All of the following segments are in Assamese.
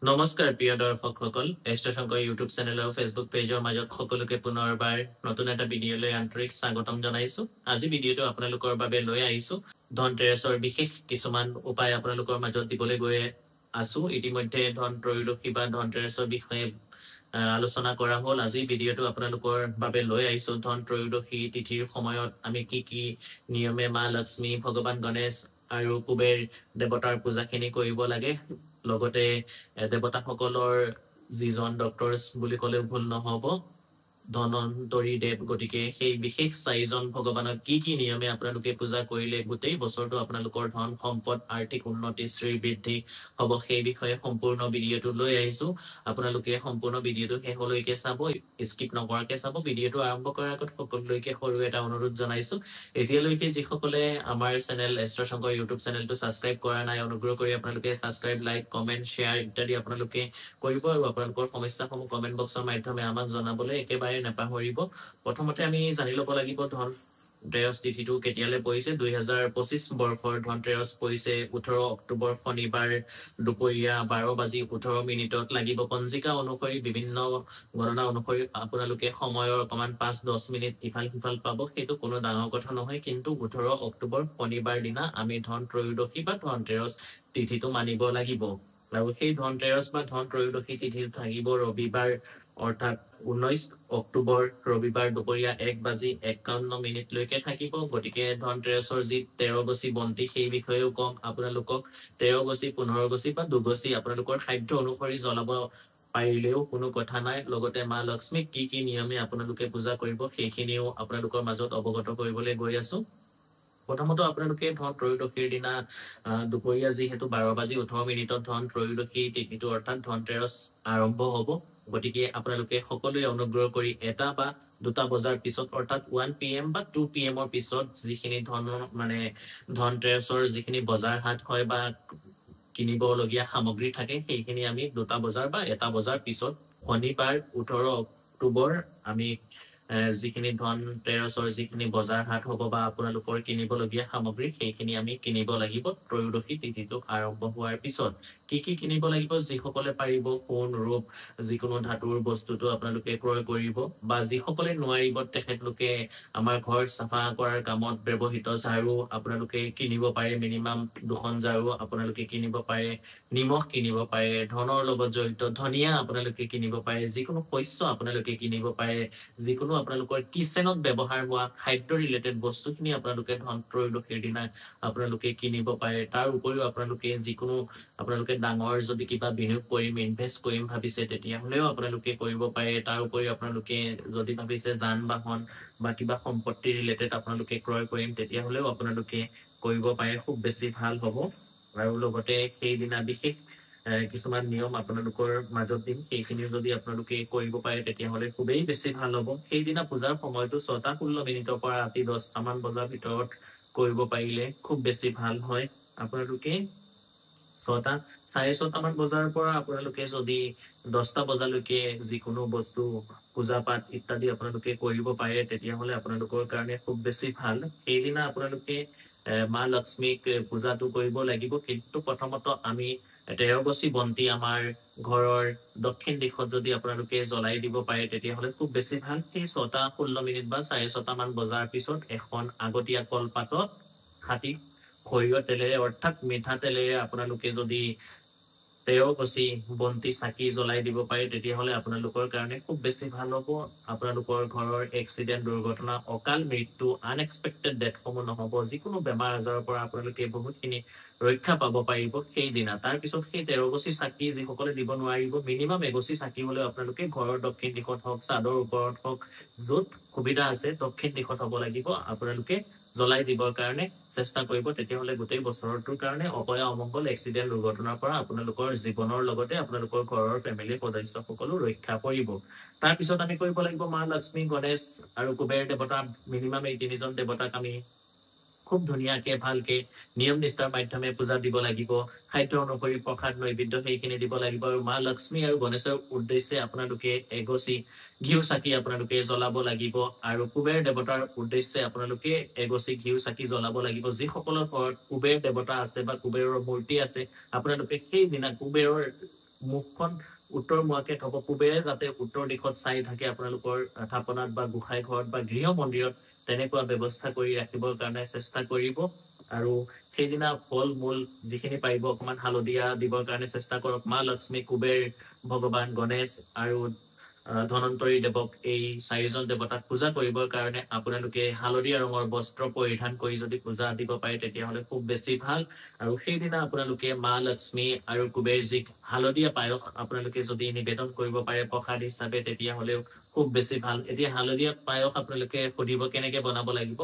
নমস্কাৰ প্ৰিয় দৰ্শকসকল এষ্ট্ৰ শংকৰ ইউটিউব চেনেল আৰু ফেচবুক পেজৰ মাজত সকলোকে পুনৰবাৰ নতুন এটা ভিডিঅ'লৈ আন্তৰিক স্বাগতম জনাইছো। আজি ভিডিঅ'টো আপোনালোকৰ বাবে লৈ আহিছো ধনতেৰছৰ বিশেষ কিছুমান উপায় আপোনালোকৰ মাজত দিবলৈ গৈ আছো। ইতিমধ্যে ধন ত্ৰয়োদশী বা ধনতেৰছৰ বিষয়ে আলোচনা কৰা হ'ল। আজি ভিডিঅ'টো আপোনালোকৰ বাবে লৈ আহিছো ধন ত্ৰয়োদশী তিথিৰ সময়ত আমি কি নিয়মে মা লক্ষ্মী, ভগৱান গণেশ আৰু কুবেৰ দেৱতাৰ পূজাখিনি কৰিব লাগে। লগতে দেৱতাসকলৰ যিজন ডক্টৰছ বুলি ক'লেও ভুল নহ'ব, ধনন্তৰী দেৱ। গতিকে সেই বিশেষ চাৰিজন ভগৱানক কি নিয়মে আপোনালোকে পূজা কৰিলে গোটেই বছৰটো আপোনালোকৰ ধন সম্পদ আৰ্থিক উন্নতি শ্ৰীবৃদ্ধি হ'ব, সেই বিষয়ে সম্পূৰ্ণ ভিডিঅ'টো লৈ আহিছো। আপোনালোকে সম্পূৰ্ণ ভিডিঅ'টো শেষলৈকে চাব, স্কিপ নকৰাকে চাব। ভিডিঅ'টো আৰম্ভ কৰাৰ আগত সকলোলৈকে সৰু এটা অনুৰোধ জনাইছো, এতিয়ালৈকে যিসকলে আমাৰ চেনেল এষ্ট্ৰ শংকৰ ইউটিউব চেনেলটো ছাবস্ক্ৰাইব কৰা নাই, অনুগ্ৰহ কৰি আপোনালোকে ছাবস্ক্ৰাইব, লাইক, কমেণ্ট, শ্বেয়াৰ ইত্যাদি আপোনালোকে কৰিব আৰু আপোনালোকৰ সমস্যাসমূহ কমেণ্ট বক্সৰ মাধ্যমে আমাক জনাবলৈ একেবাৰে নাপাহৰিব। প্ৰথমতে আমি জানি ল'ব লাগিব ধনতেৰছ তিথিটো কেতিয়ালৈ পৰিছে। 2025 বৰ্ষৰ ধনতেৰছ পৰিছে 18 অক্টোবৰ শনিবাৰ দুপৰীয়া 12:18 লাগিব। পঞ্জিকা অনুসৰি বিভিন্ন গণনা অনুসৰি আপোনালোকে সময়ৰ অকমান 5-10 মিনিট ইফাল সিফাল পাব, সেইটো কোনো ডাঙৰ কথা নহয়। কিন্তু 18 অক্টোবৰ শনিবাৰ দিনা আমি ধন ত্ৰয়োদশী বা ধনতেৰছ তিথিটো মানিব লাগিব। আৰু সেই ধনতেৰছ বা ধন ত্ৰয়োদশী তিথি থাকিব ৰবিবাৰ, অৰ্থাৎ 19 অক্টোবৰ ৰবিবাৰ দুপৰীয়া 1:51 থাকিব। গতিকে ধনতেৰছৰ যি 13 গছি বন্তি, সেই বিষয়েও কম আপোনালোকক। 13 গছি, 15 গছি বা 2 গছি আপোনালোকৰ সাধ্য অনুসৰি জ্বলাব পাৰিলেও কোনো কথা নাই। লগতে মা লক্ষ্মীক কি নিয়মে আপোনালোকে পূজা কৰিব সেইখিনিও আপোনালোকৰ মাজত অৱগত কৰিবলৈ গৈ আছো। প্ৰথমতে আপোনালোকে ধন ত্ৰয়োদশীৰ দিনা দুপৰীয়া যিহেতু 12:18 ধন ত্ৰয়োদশী তিথিটো অৰ্থাৎ ধনতেৰছ আৰম্ভ হ'ব। গতিকে আপোনালোকে সকলোৱে অনুগ্ৰহ কৰি 1 বা 2 বজাৰ পিছত, অৰ্থাৎ 1 PM বা 2 PM পিছত যিখিনি ধনতেৰছৰ যিখিনি বজাৰ হাট হয় বা কিনিবলগীয়া সামগ্ৰী থাকে, সেইখিনি আমি 2 বজাৰ বা 1 বজাৰ পিছত শনিবাৰ 18 অক্টোবৰ আমি যিখিনি ধনতেৰছৰ যিখিনি বজাৰ হাট হ'ব বা আপোনালোকৰ কিনিবলগীয়া সামগ্ৰী, সেইখিনি আমি কিনিব লাগিব ত্ৰয়োদশী তিথিটো আৰম্ভ হোৱাৰ পিছত। কি কিনিব লাগিব? যিসকলে পাৰিব সোণ ৰূপ যিকোনো ধাতুৰ বস্তুটো আপোনালোকে ক্ৰয় কৰিব, বা যিসকলে নোৱাৰিব তেখেতলোকে আমাৰ ঘৰ চাফা কৰাৰ কামত ব্যৱহৃত ঝাৰু আপোনালোকে কিনিব পাৰে। মিনিমাম 2খন ঝাৰু আপোনালোকে কিনিব পাৰে। নিমখ কিনিব পাৰে। ধনৰ লগত জড়িত ধনিয়া আপোনালোকে কিনিব পাৰে। যিকোনো শস্য আপোনালোকে কিনিব পাৰে। যিকোনো আপোনালোকৰ কিচেনত ব্যৱহাৰ হোৱা খাদ্য ৰিলেটেড বস্তুখিনি আপোনালোকে ধন ত্ৰয়োদশীৰ দিনা আপোনালোকে কিনিব পাৰে। তাৰ উপৰিও আপোনালোকে ডাঙৰ যদি কিবা বিনিয়োগ কৰিম, ইনভেষ্ট কৰিম ভাবিছে, তেতিয়াহ'লেও আপোনালোকে কৰিব পাৰে। তাৰ উপৰিও আপোনালোকে যদি ভাবিছে যান বাহন বা কিবা সম্পত্তি ৰিলেটেড আপোনালোকে ক্ৰয় কৰিম, তেতিয়াহ'লেও আপোনালোকে কৰিব পাৰে। খুব বেছি ভাল হ'ব। আৰু লগতে সেইদিনা বিশেষ কিছুমান নিয়ম আপোনালোকৰ মাজত দিম, সেইখিনিও যদি আপোনালোকে কৰিব পাৰে তেতিয়াহ'লে খুবেই বেছি ভাল হ'ব। সেইদিনা পূজাৰ সময়টো 6:16 পৰা ৰাতি 10টামান বজাৰ ভিতৰত কৰিব পাৰিলে খুব বেছি ভাল হয়। আপোনালোকে 6:30মান বজাৰ পৰা আপোনালোকে যদি 10টা বজালৈকে যিকোনো বস্তু পূজা পাঠ ইত্যাদি আপোনালোকে কৰিব পাৰে, তেতিয়াহ'লে আপোনালোকৰ কাৰণে খুব বেছি ভাল। সেইদিনা আপোনালোকে মা লক্ষ্মীক পূজাটো কৰিব লাগিব। কিন্তু প্ৰথমত আমি 13 গছি বন্তি আমাৰ ঘৰৰ দক্ষিণ দিশত যদি আপোনালোকে জ্বলাই দিব পাৰে, তেতিয়াহ'লে খুব বেছি ভাল। সেই 6:16 বা 6:30মান বজাৰ পিছত এখন আগতীয়া কলপাতত খাটি সৰিয়হ তেলেৰে অৰ্থাৎ মিঠাতেলেৰে আপোনালোকে যদি 13 গছি বন্তি চাকি জ্বলাই দিব পাৰে, তেতিয়াহ'লে আপোনালোকৰ কাৰণে খুব বেছি ভাল হ'ব। আপোনালোকৰ ঘৰৰ এক্সিডেণ্ট, দুৰ্ঘটনা, অকাল মৃত্যু, আনএক্সপেক্টেড ডেথসমূহ নহ'ব। যিকোনো বেমাৰ আজাৰৰ পৰা আপোনালোকে বহুতখিনি ৰক্ষা পাব পাৰিব সেইদিনা। তাৰপিছত সেই 13 গছি চাকি যিসকলে দিব নোৱাৰিব, মিনিমাম 1 গছি চাকি হ'লেও আপোনালোকে ঘৰৰ দক্ষিণ দিশত হওক, চাদৰ ওপৰত হওক, য'ত সুবিধা আছে দক্ষিণ দিশত হ'ব লাগিব, আপোনালোকে জ্বলাই দিবৰ কাৰণে চেষ্টা কৰিব। তেতিয়াহ'লে গোটেই বছৰটোৰ কাৰণে অপয়া অমংগল, এক্সিডেণ্ট, দুৰ্ঘটনাৰ পৰা আপোনালোকৰ জীৱনৰ লগতে আপোনালোকৰ ঘৰৰ ফেমিলিৰ সদস্য সকলো ৰক্ষা পৰিব। তাৰপিছত আমি কৰিব লাগিব মা লক্ষ্মী, গণেশ আৰু কুবেৰ দেৱতা, মিনিমাম এই 3জন দেৱতাক আমি খুব ধুনীয়াকে ভালকে নিয়ম নিষ্ঠাৰ মাধ্যমে পূজা দিব লাগিব। খাদ্য অনুসৰি প্ৰসাদ নৈবেদ্য সেইখিনি দিব লাগিব। আৰু মা লক্ষ্মী আৰু গণেশৰ উদ্দেশ্যে আপোনালোকে 1 গছি ঘিউ চাকি আপোনালোকে জ্বলাব লাগিব। আৰু কুবেৰ দেৱতাৰ উদ্দেশ্যে আপোনালোকে 1 গছি ঘিউ চাকি জ্বলাব লাগিব। যিসকলৰ ঘৰত কুবেৰ দেৱতা আছে বা কুবেৰৰ মূৰ্তি আছে, আপোনালোকে সেইদিনা কুবেৰৰ মুখখন উত্তৰমুৱাকে থব, পূবেৰে যাতে উত্তৰ দিশত চাই থাকে আপোনালোকৰ থাপনাত বা গোসাঁই ঘৰত বা গৃহ মন্দিৰত তেনেকুৱা ব্যৱস্থা কৰি ৰাখিবৰ কাৰণে চেষ্টা কৰিব। আৰু সেইদিনা ফল মূল যিখিনি পাৰিব অকমান হালধীয়া দিবৰ কাৰণে চেষ্টা কৰক। মা লক্ষ্মী, কুবেৰ ভগৱান, গণেশ আৰু ধনন্তৰী দেৱক, এই চাৰিজন দেৱতাক পূজা কৰিবৰ কাৰণে আপোনালোকে হালধীয়া ৰঙৰ বস্ত্ৰ পৰিধান কৰি যদি পূজা দিব পাৰে তেতিয়াহ'লে খুব বেছি ভাল। আৰু সেইদিনা আপোনালোকে মা লক্ষ্মী আৰু কুবেৰজীক হালধীয়া পায়স আপোনালোকে যদি নিবেদন কৰিব পাৰে প্ৰসাদ হিচাপে তেতিয়াহ'লেও খুব বেছি ভাল। এতিয়া হালধীয়া পায়স আপোনালোকে সুধিব কেনেকে বনাব লাগিব।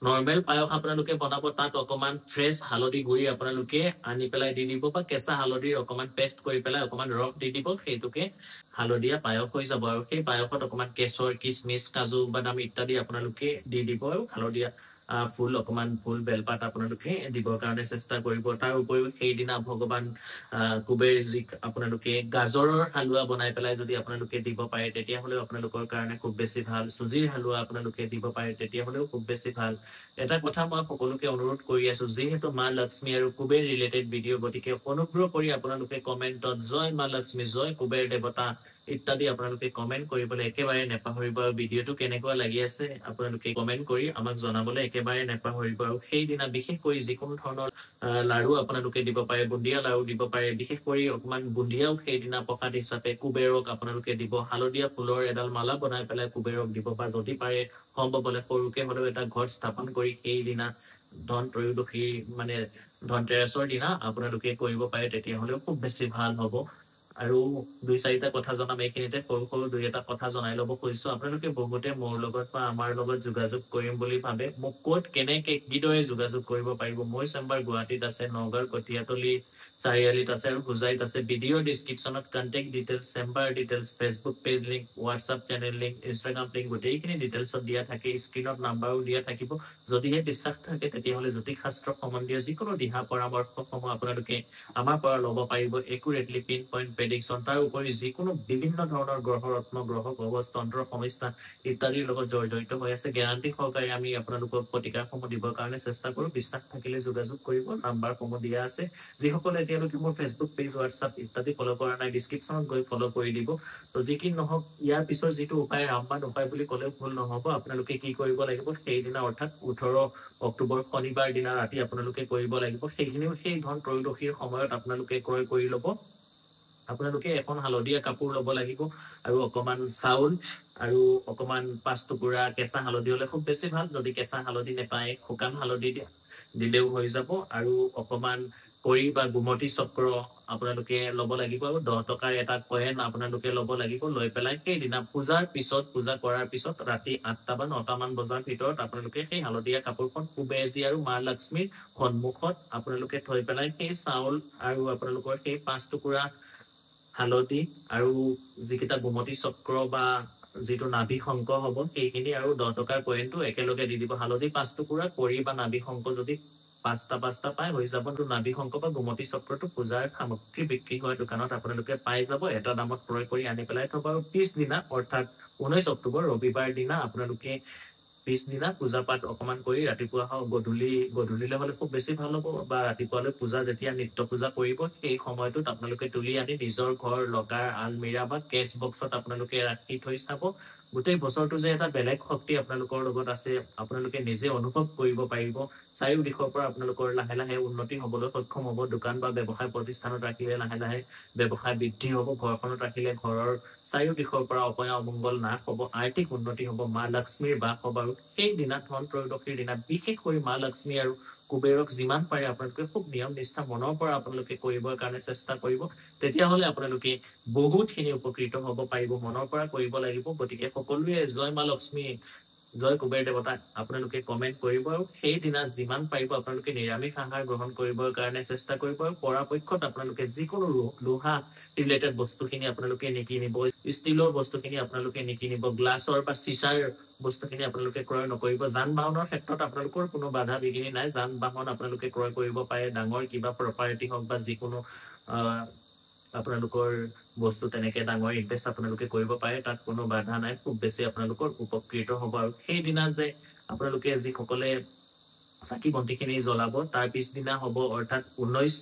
নৰ্মেল পায়স আপোনালোকে বনাব, তাত অকমান ফ্ৰেছ হালধি গুৰি আপোনালোকে আনি পেলাই দি দিব, বা কেঁচা হালধিৰ অকমান পেষ্ট কৰি পেলাই অকমান ৰস দি দিব, সেইটোকে হালধীয়া পায়স হৈ যাব। আৰু সেই পায়সত অকমান কেশৰ, কিচমিচ, কাজু বাদাম ইত্যাদি আপোনালোকে দি দিব, আৰু হালধীয়া ফুল, অকমান ফুল বেলপাত আপোনালোকে দিবৰ কাৰণে চেষ্টা কৰিব। তাৰ উপৰিও সেইদিনা ভগৱান কুবেৰজীক আপোনালোকে গাজৰৰ হালোৱা বনাই পেলাই যদি আপোনালোকে দিব পাৰে তেতিয়াহ'লেও আপোনালোকৰ কাৰণে খুব বেছি ভাল। চুজিৰ হালোৱা আপোনালোকে দিব পাৰে তেতিয়াহ'লেও খুব বেছি ভাল। এটা কথা মই সকলোকে অনুৰোধ কৰি আছো, যিহেতু মা লক্ষ্মী আৰু কুবেৰ ৰিলেটেড ভিডিঅ', গতিকে অনুগ্ৰহ কৰি আপোনালোকে কমেণ্টত জয় মা লক্ষ্মী, জয় কুবেৰ দেৱতা ইত্যাদি আপোনালোকে কমেণ্ট কৰিবলৈ একেবাৰে নেপাহৰিব। আৰু ভিডিঅ'টো কেনেকুৱা লাগি আছে আপোনালোকে কমেণ্ট কৰি আমাক জনাবলৈ একেবাৰে নেপাহৰিব। আৰু সেইদিনা বিশেষকৈ যিকোনো ধৰণৰ লাড়ু আপোনালোকে দিব পাৰে, বুন্দিয়া লাড়ু দিব পাৰে, বিশেষ কৰি অকমান বুন্দিয়াও সেইদিনা প্ৰসাদ হিচাপে কুবেৰক আপোনালোকে দিব। হালধীয়া ফুলৰ এডাল মালা বনাই পেলাই কুবেৰক দিব, বা যদি পাৰে সম্ভৱ হলে সৰুকে হলেও এটা ঘৰত স্থাপন কৰি সেইদিনা ধন ত্ৰয়োদশী মানে ধনতেৰাছৰ দিনা আপোনালোকে কৰিব পাৰে তেতিয়াহ'লেও খুব বেছি ভাল হ'ব। আৰু 2-4টা কথা জনাম এইখিনিতে। সৰু সৰু 2-এটা কথা জনাই ল'ব খুজিছো। আপোনালোকে বহুতে মোৰ লগত বা আমাৰ লগত যোগাযোগ কৰিম বুলি ভাবে, মোক ক'ত কেনেকে কিদৰে যোগাযোগ কৰিব পাৰিব। মোৰ চেম্বাৰ গুৱাহাটীত আছে, নগাঁৱৰ কঠীয়াতলি চাৰিআলিত আছে, আৰু হোজাইত আছে। ভিডিঅ' ডিছক্ৰিপশ্যনত contact details, chamber details, Facebook page link, WhatsApp channel link, Instagram link গোটেইখিনি ডিটেইলছত দিয়া থাকে। স্ক্ৰীণত নাম্বাৰো দিয়া থাকিব। যদিহে বিশ্বাস থাকে তেতিয়াহ'লে জ্যোতিষশাস্ত্ৰ সম্বন্ধীয় যিকোনো দিহা পৰামৰ্শসমূহ আপোনালোকে আমাৰ পৰা ল'ব পাৰিব, একুৰেটলি পিন পইণ্ট প্ৰেডিকশ্যন। তাৰ উপৰি যিকোনো বিভিন্ন ধৰণৰ গ্ৰহ ৰত্ন, গ্ৰহ কবচ, তন্ত্ৰ সমস্যা ইত্যাদিৰ লগত জড়িত হৈ আছে, গেৰাণ্টি সহকাৰে আমি আপোনালোকক প্ৰতিকাৰসমূহ দিবৰ কাৰণে চেষ্টা কৰো। বিশ্বাস থাকিলে যোগাযোগ কৰিব, নাম্বাৰসমূহ দিয়া আছে। যিসকলে এতিয়ালৈকে মোৰ ফেচবুক পেজ, হোৱাটছআপ ইত্যাদি ফ'ল' কৰা নাই, ডিছক্ৰিপশ্যনত গৈ ফ'ল' কৰি দিব। তো যি কি নহওক, ইয়াৰ পিছৰ যিটো উপায় ৰামবাণ উপায় বুলি ক'লেও ভুল নহ'ব। আপোনালোকে কি কৰিব লাগিব, সেইদিনা অৰ্থাৎ 18 অক্টোবৰ শনিবাৰ দিনা ৰাতি আপোনালোকে কৰিব লাগিব। সেইখিনিও সেই ধন ত্ৰয়োদশীৰ সময়ত আপোনালোকে ক্ৰয় কৰি ল'ব। আপোনালোকে এখন হালধীয়া কাপোৰ ল'ব লাগিব, আৰু অকমান চাউল, আৰু অকমান 5 টুকুৰা কেঁচা হালধি হ'লে খুব বেছি ভাল। যদি কেঁচা হালধি নেপায় শুকান হালধি দিলেও হৈ যাব। আৰু অকমান কৰি বা গুমতি চক্ৰ আপোনালোকে ল'ব লাগিব, আৰু 10 টকাৰ এটা কয়েন আপোনালোকে ল'ব লাগিব। লৈ পেলাই সেইদিনা পূজাৰ পিছত, পূজা কৰাৰ পিছত ৰাতি 8টা বা 9টা মান বজাৰ ভিতৰত আপোনালোকে সেই হালধীয়া কাপোৰখন কুবেৰজী আৰু মা লক্ষ্মীৰ সন্মুখত আপোনালোকে থৈ পেলাই সেই চাউল আৰু আপোনালোকৰ সেই 5 টুকুৰা হালধি আৰু যিকেইটা গুমতি চক্ৰ বা যিটো নাভি শংখ হ'ব সেইখিনি, আৰু 10 টকাৰ কয়েনটো একেলগে দি দিব। হালধি 5 টুকুৰা, কৰি বা নাভি শংখ যদি 5টা পায় হৈ যাব। নাভি শংখ বা গুমতি চক্ৰটো পূজাৰ সামগ্ৰী বিক্ৰী হোৱা দোকানত আপোনালোকে পাই যাব। এটা দামত ক্ৰয় কৰি আনি পেলাই থব। আৰু পিছদিনা অৰ্থাৎ 19 অক্টোবৰ ৰবিবাৰ দিনা আপোনালোকে পিছদিনা পূজা পাঠ অকমান কৰি ৰাতিপুৱা গধূলিলৈ হ'লে খুব বেছি ভাল হ'ব, বা ৰাতিপুৱালৈ পূজা যেতিয়া নিত্য পূজা কৰিব সেই সময়টোত আপোনালোকে তুলি আনি নিজৰ ঘৰ, লকাৰ, আলমিৰা বা কেছ বক্সত আপোনালোকে ৰাখি থৈ চাব। গোটেই বছৰটো যে এটা বেলেগ শক্তি আপোনালোকৰ লগত আছে আপোনালোকে নিজে অনুভৱ কৰিব পাৰিব। চাৰিও দিশৰ পৰা আপোনালোকৰ লাহে লাহে উন্নতি হ'বলৈ সক্ষম হ'ব। দোকান বা ব্যৱসায় প্ৰতিষ্ঠানত ৰাখিলে লাহে লাহে ব্যৱসায় বৃদ্ধি হ'ব। ঘৰখনত ৰাখিলে ঘৰৰ চাৰিও দিশৰ পৰা অপয়া অমংগল নাশ হ'ব, আৰ্থিক উন্নতি হ'ব, মা লক্ষ্মীৰ বাস হ'ব। আৰু সেই দিনা ধন ত্ৰয়োদশীৰ দিনা বিশেষ কৰি মা লক্ষ্মী আৰু কুবেৰক যিমান পাৰে আপোনালোকে খুব নিয়ম নিষ্ঠা মনৰ পৰা আপোনালোকে কৰিবৰ কাৰণে চেষ্টা কৰিব। তেতিয়াহ'লে আপোনালোকে বহুতখিনি উপকৃত হ'ব পাৰিব। মনৰ পৰা কৰিব লাগিব। গতিকে সকলোৱে জয় মা লক্ষ্মী, জয় কুবেৰ দেৱতাক আপোনালোকে কমেণ্ট কৰিব। আৰু সেইদিনা যিমান পাৰিব আপোনালোকে নিৰামিষ আহাৰ গ্ৰহণ কৰিবৰ কাৰণে চেষ্টা কৰিব। আৰু পৰাপক্ষত আপোনালোকে যিকোনো লোহা ৰিলেটেড বস্তুখিনি আপোনালোকে নিকিনিব, ষ্টীলৰ বস্তুখিনি আপোনালোকে নিকিনিব, গ্লাছৰ বা চিচাৰ বস্তুখিনি আপোনালোকে ক্ৰয় নকৰিব। যান বাহনৰ ক্ষেত্ৰত আপোনালোকৰ কোনো বাধা বিঘিনি নাই। যান বাহন আপোনালোকে ক্ৰয় কৰিব পাৰে, ডাঙৰ কিবা প্ৰপাৰ্টি হওক বা যিকোনো আপোনালোকৰ বস্তু তেনেকে ডাঙৰ ইনভেষ্ট আপোনালোকে কৰিব পাৰে, তাত কোনো বাধা নাই। খুব বেছি আপোনালোকৰ উপকৃত হ'ব। আৰু সেইদিনা যে আপোনালোকে যিসকলে চাকি বন্তিখিনি জ্বলাব তাৰ পিছদিনা হ'ব অৰ্থাৎ 19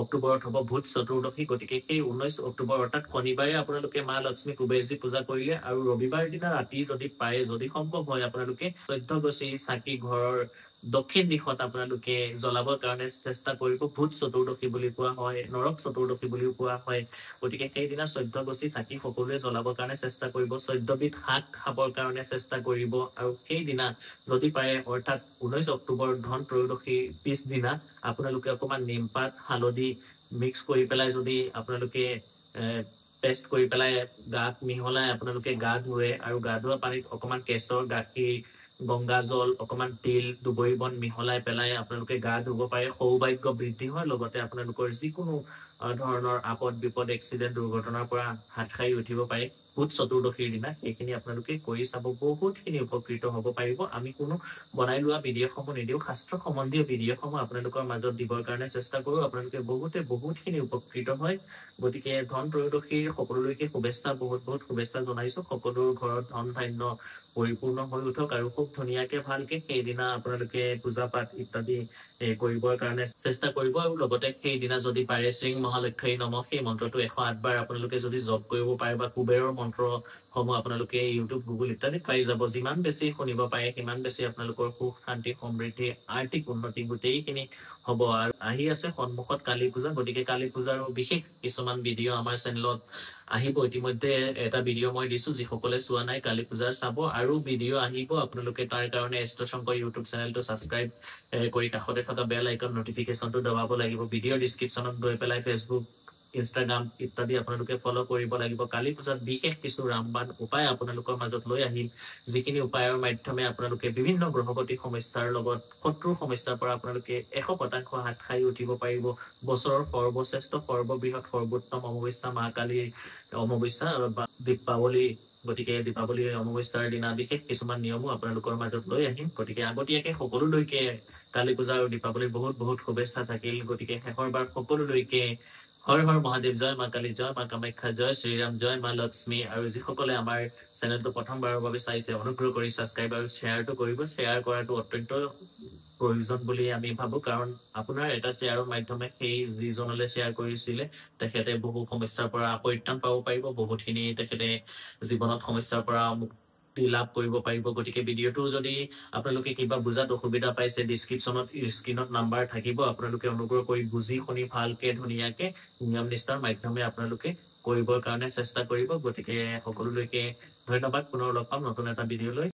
অক্টোবৰত হ'ব ভূত চতুৰ্দশী। গতিকে সেই 19 অক্টোবৰ অৰ্থাৎ শনিবাৰে আপোনালোকে মা লক্ষ্মী কুবেৰজী পূজা কৰিলে আৰু ৰবিবাৰ দিনা ৰাতি যদি পাৰে, যদি সম্ভৱ হয়, আপোনালোকে 14 গছি চাকি ঘৰৰ দক্ষিণ দিশত আপোনালোকে জ্বলাবৰ কাৰণে চেষ্টা কৰিব। ভূত চতুৰ্দশী বুলি কোৱা হয়, নৰক চতুৰ্দশী বুলিও কোৱা হয়। গতিকে সেইদিনা 14 গছি চাকি সকলোৱে জ্বলাবৰ কাৰণে চেষ্টা কৰিব, 14 বিধ শাক খাবৰ কাৰণে চেষ্টা কৰিব। আৰু সেইদিনা যদি পাৰে অৰ্থাৎ 19 অক্টোবৰ ধন ত্ৰয়োদশীৰ পিছদিনা আপোনালোকে অকমান নিমপাত হালধি মিক্স কৰি পেলাই যদি আপোনালোকে পেষ্ট কৰি পেলাই গাত মিহলাই আপোনালোকে গা ধুৱে আৰু গা ধোৱা পানীত অকমান কেশৰ গাখীৰ গংগা জল অকমান তিল দুবৰি বন মিহলাই পেলাই আপোনালোকে গা ধুব পাৰে। সৌভাগ্য বৃদ্ধি হয়, লগতে আপোনালোকৰ যিকোনো ধৰণৰ আপদ বিপদ এক্সিডেণ্ট দুৰ্ঘটনাৰ পৰা হাত সাৰি উঠিব পাৰে। ভূত চতুৰ্দশীৰ দিনা সেইখিনি আপোনালোকে কৰি চাব, বহুতখিনি উপকৃত হ'ব পাৰিব। আমি কোনো বনাই লোৱা ভিডিঅ'সমূহ নিদিওঁ, শাস্ত্ৰ সম্বন্ধীয় ভিডিঅ'সমূহ আপোনালোকৰ মাজত দিবৰ কাৰণে চেষ্টা কৰো। আপোনালোকে বহুতখিনি উপকৃত হয়। গতিকে ধন ত্ৰয়োদশীৰ সকলোলৈকে শুভেচ্ছা, বহুত শুভেচ্ছা জনাইছো। সকলোৰ ঘৰত ধন ধান্য পৰিপূৰ্ণ হৈ উঠক আৰু খুব ধুনীয়াকে ভালকে সেইদিনা আপোনালোকে পূজা পাঠ ইত্যাদি কৰিবৰ কাৰণে চেষ্টা কৰিব। আৰু লগতে সেইদিনা যদি পাৰে শ্ৰী মহালক্ষ্মী নমঃ সেই মন্ত্ৰটো 108 বাৰ আপোনালোকে যদি জপ কৰিব পাৰে, বা কুবেৰৰ মন্ত্ৰসমূহ আপোনালোকে ইউটিউব গুগল ইত্যাদিত পাই যাব। যিমান বেছি শুনিব পাৰে সিমান বেছি আপোনালোকৰ সুখ শান্তি সমৃদ্ধি আৰ্থিক উন্নতি গোটেইখিনি হ'ব। আৰু আহি আছে সন্মুখত কালী পূজা। গতিকে কালী পূজাৰো বিশেষ কিছুমান ভিডিঅ' আমাৰ চেনেলত আহিব। ইতিমধ্যে এটা ভিডিঅ' মই দিছো, যিসকলে চোৱা নাই কালী পূজা চাব। আৰু ভিডিঅ' আহিব, আপোনালোকে তাৰ কাৰণে এষ্ট্ৰশংকৰ ইউটিউব চেনেলটো ছাবস্ক্ৰাইব কৰি কাষতে থকা বেল আইকন নটিফিকেশ্যনটো দবাব লাগিব। ভিডিঅ' ডিছক্ৰিপশ্যনত গৈ পেলাই ফেচবুক ইনষ্টাগ্ৰাম ইত্যাদি আপোনালোকে ফ'ল' কৰিব লাগিব। কালী পূজাত বিশেষ কিছু ৰামবাণ উপায় আপোনালোকৰ মাজত লৈ আহিম, যিখিনি উপায়ৰ মাধ্যমে আপোনালোকে বিভিন্ন গ্ৰহগতিক সমস্যাৰ লগত শত্ৰুৰ সমস্যাৰ পৰা আপোনালোকে 100% হাত সাৰি উঠিব পাৰিব। বছৰৰ সৰ্বশ্ৰেষ্ঠ সৰ্ববৃহৎ সৰ্বোত্তম অমাৱস্যা মা কালীৰ অমাৱস্যা বা দীপাৱলী। গতিকে দীপাৱলী অমাৱস্যাৰ দিনা বিশেষ কিছুমান নিয়মো আপোনালোকৰ মাজত লৈ আহিম। গতিকে আগতীয়াকে সকলোলৈকে কালী পূজা আৰু দীপাৱলীৰ বহুত শুভেচ্ছা থাকিল। গতিকে শেষৰবাৰ সকলোলৈকে হৰ হৰ মহাদেৱ, জয় মা কালী, জয় মা কামাখ্যা, জয় শ্ৰীৰাম, জয় মা লক্ষ্মী। আৰু যিসকলে আমাৰ চেনেলটো প্ৰথমবাৰৰ বাবে চাইছে, অনুগ্ৰহ কৰি ছাবস্ক্ৰাইব আৰু শ্বেয়াৰটো কৰিব। শ্বেয়াৰ কৰাটো অত্যন্ত প্ৰয়োজন বুলি আমি ভাবো, কাৰণ আপোনাৰ এটা শ্বেয়াৰৰ মাধ্যমে সেই যিজনলৈ শ্বেয়াৰ কৰিছিলে তেখেতে বহু সমস্যাৰ পৰা পৰিত্ৰাণ পাব পাৰিব, বহুতখিনি তেখেতে জীৱনত সমস্যাৰ পৰা মুক্তি লাভ কৰিব পাৰিব। গতিকে ভিডিঅ'টো যদি আপোনালোকে কিবা বুজাত অসুবিধা পাইছে, ডিছক্ৰিপশ্যনত স্ক্ৰীণত নাম্বাৰ থাকিব, আপোনালোকে অনুগ্ৰহ কৰি বুজি শুনি ভালকে ধুনীয়াকে নিয়ম নিষ্ঠাৰ মাধ্যমে আপোনালোকে কৰিবৰ কাৰণে চেষ্টা কৰিব। গতিকে সকলোলৈকে ধন্যবাদ। পুনৰ লগ পাম নতুন এটা ভিডিঅ' লৈ।